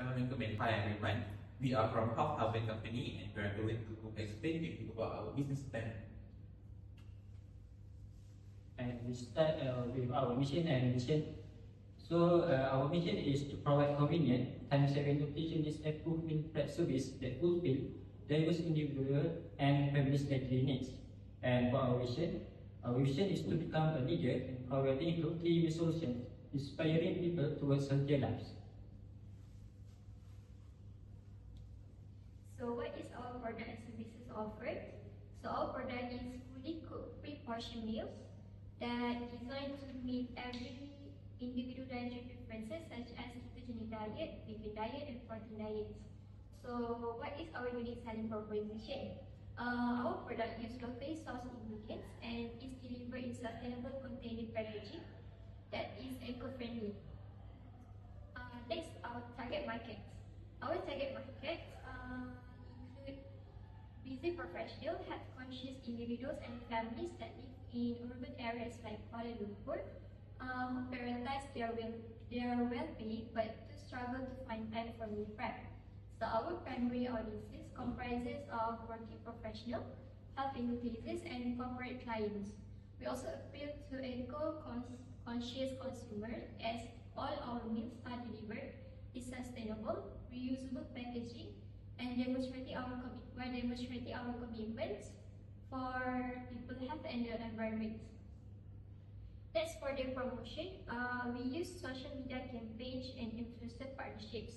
I'm Mengkemen. Hi everyone. We are from Half Harvard Company and we are going to explain to you about our business plan. And we start with our mission and vision. So our mission is to provide convenient, time-saving nutritionist approved meal prep service that fulfill diverse individual and families' daily needs. And for our vision is to become a leader in providing healthy meal solutions, inspiring people towards healthier lives. So what is our product and services offered? So our product is fully cooked pre-portioned meals that designed to meet every individual dietary preferences such as ketogenic diet, vegan diet and protein diets. So what is our unique selling proposition? Our product uses locally sourced ingredients and is delivered in sustainable container packaging that is eco-friendly. Next, our target markets. Our target markets include busy professional, health-conscious individuals and families that live in urban areas like Kuala Lumpur, who prioritize their well-being but to struggle to find time for meal prep. So our primary audiences comprises of working professionals, health enthusiasts, and corporate clients. We also appeal to eco-conscious consumers as all our meals are delivered in sustainable, reusable packaging and demonstrating our commitments for people health and the environment. That's for the promotion. We use social media campaigns and influencer partnership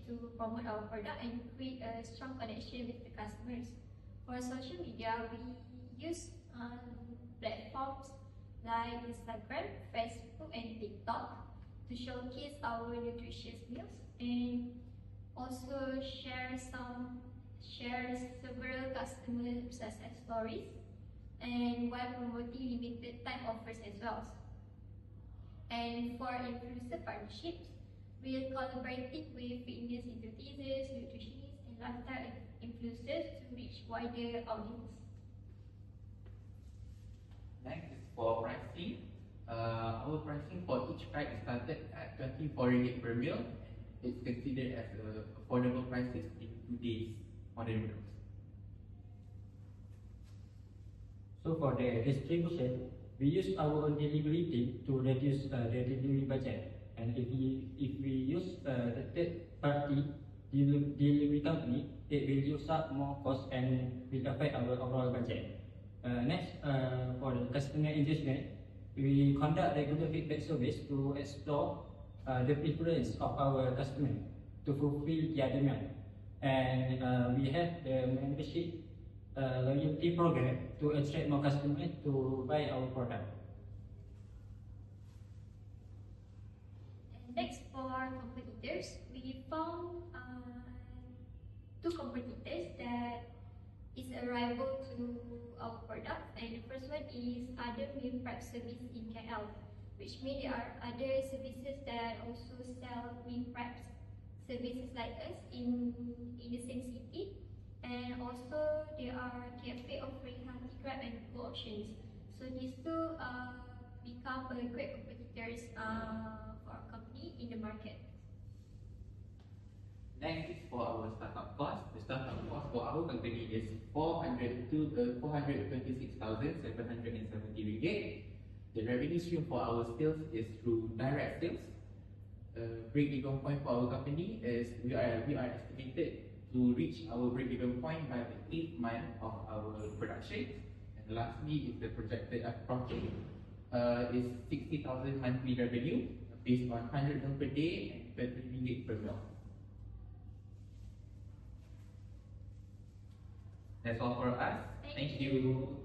to promote our product and create a strong connection with the customers. For social media, we use platforms like Instagram, Facebook, and TikTok to showcase our nutritious meals and also share several customer success stories and while promoting limited time offers as well. And for influencer partnerships, we are collaborating with fitness enthusiasts, nutritionists, and lifestyle influencers to reach wider audience. Next is for pricing. Our pricing for each pack is started at 24 ringgit per meal. It's considered as affordable prices in today's modern meals. So for the distribution, we use our own delivery team to reduce the delivery budget. And if we use the third-party delivery company, it will use up more cost and will affect our overall budget. Next, for the customer engagement, we conduct regular feedback surveys to explore the preference of our customer to fulfill their demand. And we have the membership loyalty program to attract more customers to buy our product. And next, for competitors, we found two competitors that is a rival to our product. And the first one is other meal prep service in KL, which means there are other services that also sell meal prep services like us in the same city. And also there are cafe offering healthy grab and go options. So these two become a great competitors for our company in the market. Next is for our startup cost. The startup cost for our company is 426,770 ringgit. The revenue stream for our sales is through direct sales. Break-even point for our company is we are estimated to reach our break-even point by the 8th month of our production. And lastly, is the projected profit is 60,000 monthly revenue based on 100 ml per day and 20 ringgit per meal. That's all for us. Thank Thank you.